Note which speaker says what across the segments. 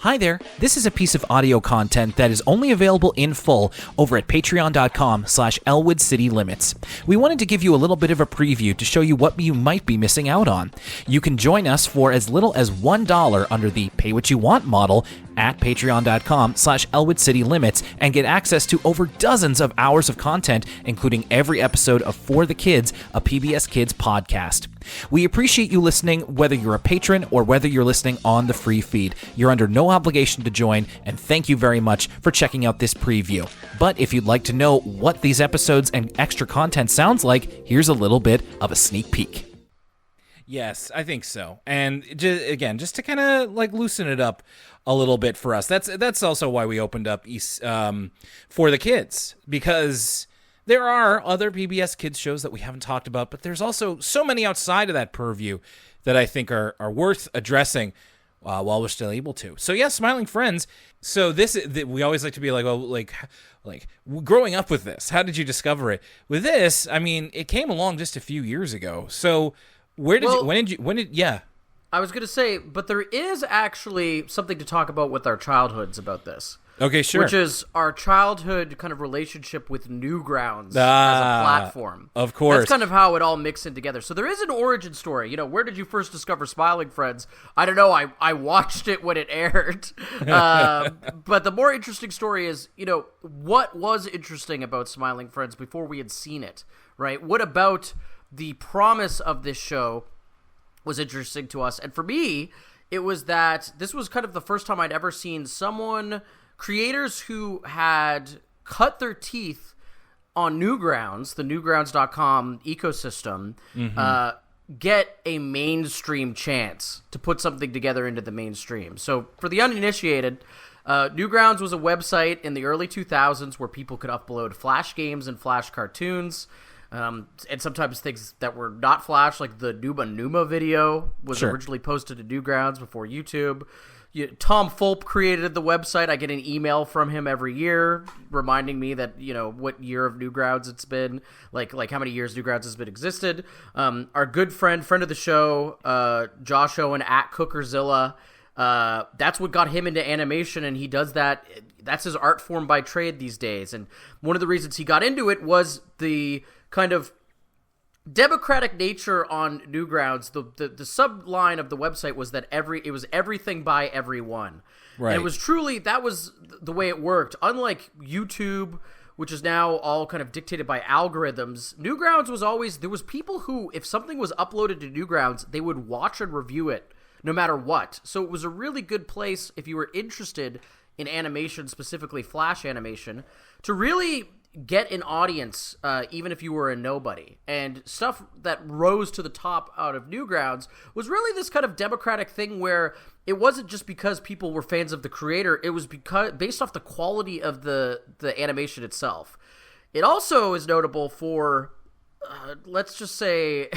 Speaker 1: Hi there, this is a piece of audio content that is only available in full over at patreon.com/ElwoodCityLimits. We wanted to give you a little bit of a preview to show you what you might be missing out on. You can join us for as little as $1 under the pay what you want model at patreon.com/ElwoodCityLimits and get access to over dozens of hours of content, including every episode of For the Kids, a PBS Kids podcast. We appreciate you listening, whether you're a patron or whether you're listening on the free feed. You're under no obligation to join, and thank you very much for checking out this preview. But if you'd like to know what these episodes and extra content sounds like, here's a little bit of a sneak peek. Yes, I think so. And just to kind of like loosen it up a little bit for us. That's also why we opened up For the Kids, because there are other PBS Kids shows that we haven't talked about, but there's also so many outside of that purview that I think are worth addressing while we're still able to. So yeah, Smiling Friends. So we always like to be like, oh, like growing up with this, how did you discover it? With this, I mean, it came along just a few years ago. So when did yeah.
Speaker 2: I was going to say, but there is actually something to talk about with our childhoods about this.
Speaker 1: Okay, sure.
Speaker 2: Which is our childhood kind of relationship with Newgrounds as a platform.
Speaker 1: Of course.
Speaker 2: That's kind of how it all mixed in together. So there is an origin story. You know, where did you first discover Smiling Friends? I don't know. I watched it when it aired. But the more interesting story is, you know, what was interesting about Smiling Friends before we had seen it, right? What about the promise of this show was interesting to us? And for me, it was that this was kind of the first time I'd ever seen creators who had cut their teeth on Newgrounds, the Newgrounds.com ecosystem, get a mainstream chance to put something together into the mainstream. So for the uninitiated, Newgrounds was a website in the early 2000s where people could upload Flash games and Flash cartoons, and sometimes things that were not Flash, like the Numa Numa video was originally posted to Newgrounds before YouTube. Tom Fulp created the website. I get an email from him every year reminding me that, you know, what year of Newgrounds it's been, like how many years Newgrounds has been existed. Our good friend of the show, Josh Owen at Cookerzilla, that's what got him into animation, and he does that. That's his art form by trade these days. And one of the reasons he got into it was the kind of democratic nature on Newgrounds. The subline of the website was that it was everything by everyone. Right. And it was truly, that was the way it worked. Unlike YouTube, which is now all kind of dictated by algorithms, Newgrounds was always, there was people who, if something was uploaded to Newgrounds, they would watch and review it no matter what. So it was a really good place if you were interested in animation, specifically Flash animation, to really get an audience, even if you were a nobody. And stuff that rose to the top out of Newgrounds was really this kind of democratic thing where it wasn't just because people were fans of the creator, it was based off the quality of the animation itself. It also is notable for, let's just say,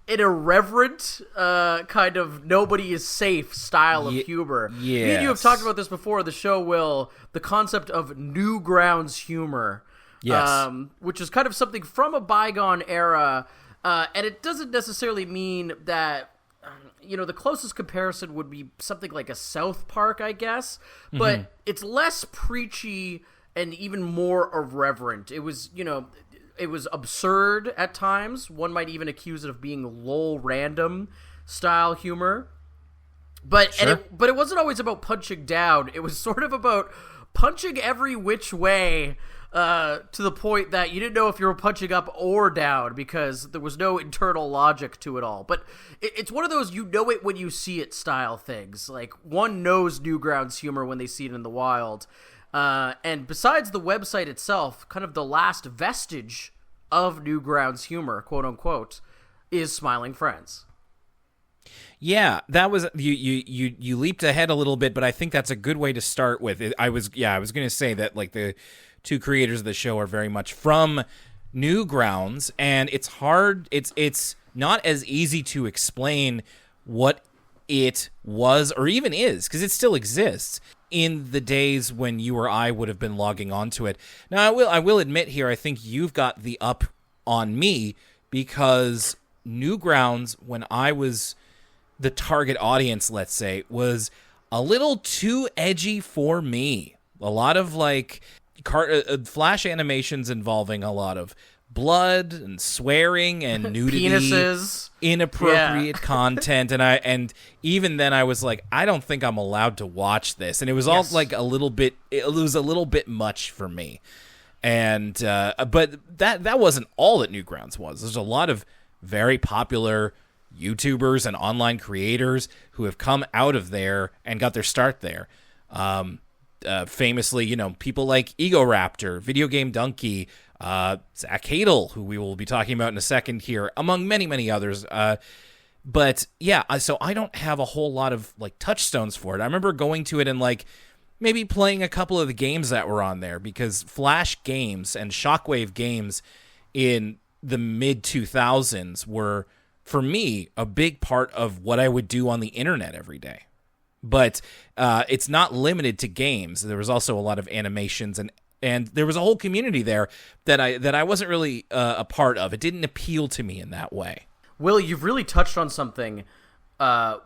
Speaker 2: an irreverent kind of nobody is safe style of humor.
Speaker 1: Yes.
Speaker 2: Me and you have talked about this before on the show, Will, the concept of Newgrounds humor.
Speaker 1: Yes.
Speaker 2: Which is kind of something from a bygone era, and it doesn't necessarily mean that, you know, the closest comparison would be something like a South Park, I guess, but it's less preachy and even more irreverent. It was, you know, it was absurd at times. One might even accuse it of being lol random style humor. But but it wasn't always about punching down. It was sort of about punching every which way, to the point that you didn't know if you were punching up or down because there was no internal logic to it all. But it's one of those you know it when you see it style things. Like, one knows Newgrounds humor when they see it in the wild. And besides the website itself, kind of the last vestige of Newgrounds humor, quote unquote, is Smiling Friends.
Speaker 1: Yeah, that was you leaped ahead a little bit, but I think that's a good way to start with. I was going to say that, like, the two creators of the show are very much from Newgrounds, and it's hard. It's not as easy to explain what it was or even is, because it still exists in the days when you or I would have been logging onto it. Now, I will admit here, I think you've got the up on me, because Newgrounds, when I was the target audience, let's say, was a little too edgy for me. A lot of like Flash animations involving a lot of blood and swearing and nudity,
Speaker 2: penises,
Speaker 1: inappropriate content, and even then I was like, I don't think I'm allowed to watch this, and it was all like a little bit. It was a little bit much for me, and but that wasn't all that Newgrounds was. There's a lot of very popular YouTubers and online creators who have come out of there and got their start there. Famously, you know, people like Ego Raptor, Video Game Donkey, Zach Hadel, who we will be talking about in a second here, among many, many others. But yeah, so I don't have a whole lot of like touchstones for it. I remember going to it and like maybe playing a couple of the games that were on there, because Flash games and Shockwave games in the mid 2000s were, for me, a big part of what I would do on the internet every day. But it's not limited to games. There was also a lot of animations, and there was a whole community there that I wasn't really a part of. It didn't appeal to me in that way.
Speaker 2: Will, you've really touched on something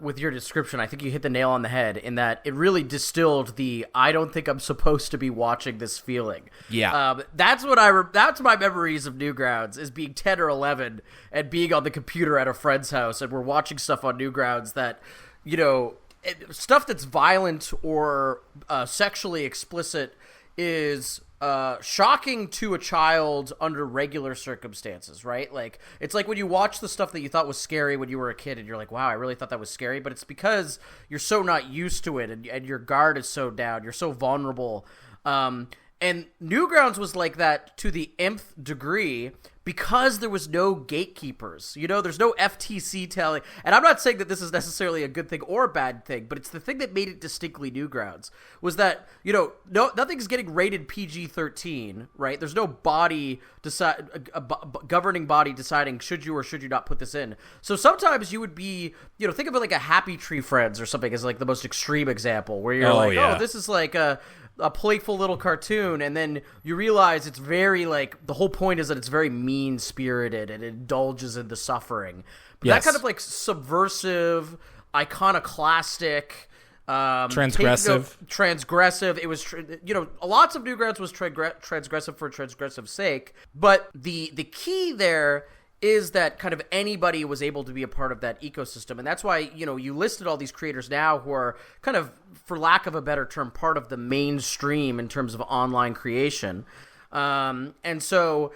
Speaker 2: with your description. I think you hit the nail on the head in that it really distilled the I don't think I'm supposed to be watching this feeling.
Speaker 1: Yeah.
Speaker 2: That's my memories of Newgrounds, is being 10 or 11 and being on the computer at a friend's house, and we're watching stuff on Newgrounds that, you know, stuff that's violent or sexually explicit is shocking to a child under regular circumstances, right? Like, it's like when you watch the stuff that you thought was scary when you were a kid and you're like, wow, I really thought that was scary, but it's because you're so not used to it, and your guard is so down, you're so vulnerable. And Newgrounds was like that to the nth degree because there was no gatekeepers. You know, there's no FTC telling. And I'm not saying that this is necessarily a good thing or a bad thing, but it's the thing that made it distinctly Newgrounds was that, you know, nothing's getting rated PG-13, right? There's no governing body deciding should you or should you not put this in. So sometimes you would be, you know, think of it like a Happy Tree Friends or something as like the most extreme example where you're oh, this is like a playful little cartoon, and then you realize it's very like the whole point is that it's very mean-spirited and indulges in the suffering. But that kind of like subversive, iconoclastic, transgressive. It was lots of Newgrounds was transgressive for transgressive sake, but the key there is that kind of anybody was able to be a part of that ecosystem. And that's why, you know, you listed all these creators now who are kind of, for lack of a better term, part of the mainstream in terms of online creation. And so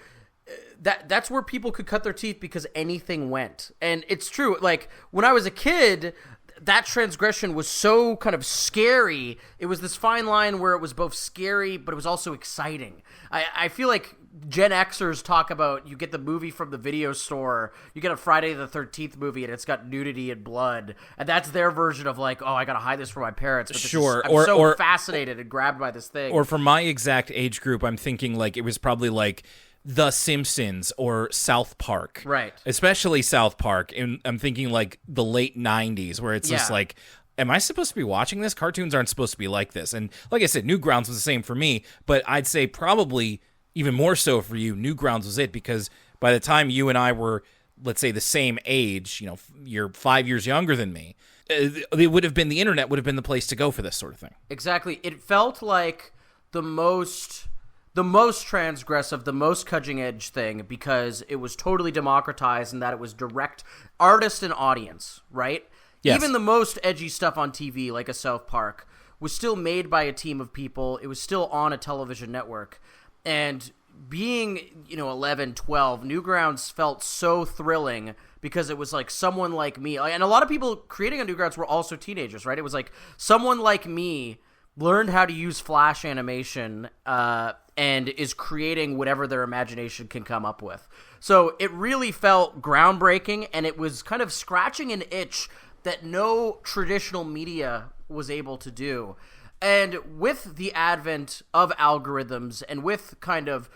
Speaker 2: that's where people could cut their teeth because anything went. And it's true. Like, when I was a kid, that transgression was so kind of scary. It was this fine line where it was both scary, but it was also exciting. I feel like Gen Xers talk about, you get the movie from the video store, you get a Friday the 13th movie, and it's got nudity and blood, and that's their version of like, oh, I gotta hide this from my parents. But
Speaker 1: sure.
Speaker 2: I'm so fascinated and grabbed by this thing.
Speaker 1: Or for my exact age group, I'm thinking like it was probably like The Simpsons or South Park.
Speaker 2: Right.
Speaker 1: Especially South Park. And I'm thinking like the late 90s where it's just like, am I supposed to be watching this? Cartoons aren't supposed to be like this. And like I said, Newgrounds was the same for me, but I'd say probably even more so for you, Newgrounds was it, because by the time you and I were, let's say, the same age, you know, you're 5 years younger than me, it would have been, the internet would have been the place to go for this sort of thing.
Speaker 2: Exactly. It felt like the most transgressive, the most cutting edge thing, because it was totally democratized in that it was direct artist and audience, right? Yes. Even the most edgy stuff on TV, like a South Park, was still made by a team of people. It was still on a television network. And being, 11, 12, Newgrounds felt so thrilling because it was like someone like me. And a lot of people creating on Newgrounds were also teenagers, right? It was like someone like me learned how to use Flash animation and is creating whatever their imagination can come up with. So it really felt groundbreaking, and it was kind of scratching an itch that no traditional media was able to do. And with the advent of algorithms and with kind of,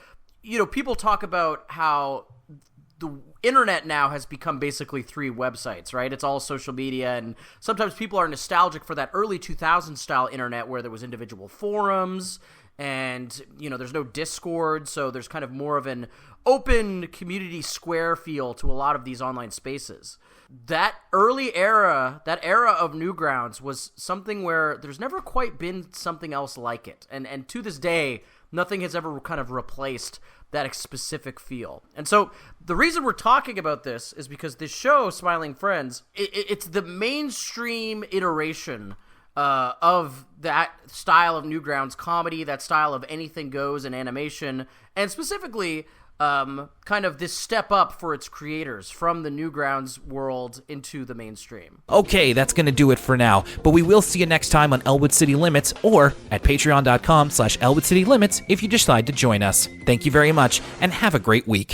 Speaker 2: people talk about how the internet now has become basically 3 websites, right? It's all social media, and sometimes people are nostalgic for that early 2000s style internet where there was individual forums and, there's no Discord, so there's kind of more of an open community square feel to a lot of these online spaces. That early era, that era of Newgrounds was something where there's never quite been something else like it. And to this day, nothing has ever kind of replaced that specific feel. And so the reason we're talking about this is because this show, Smiling Friends, it's the mainstream iteration of that style of Newgrounds comedy, that style of anything goes in animation, and specifically kind of this step up for its creators from the Newgrounds world into the mainstream.
Speaker 1: Okay, that's going to do it for now, but we will see you next time on Elwood City Limits or at patreon.com/ElwoodCityLimits if you decide to join us. Thank you very much, and have a great week.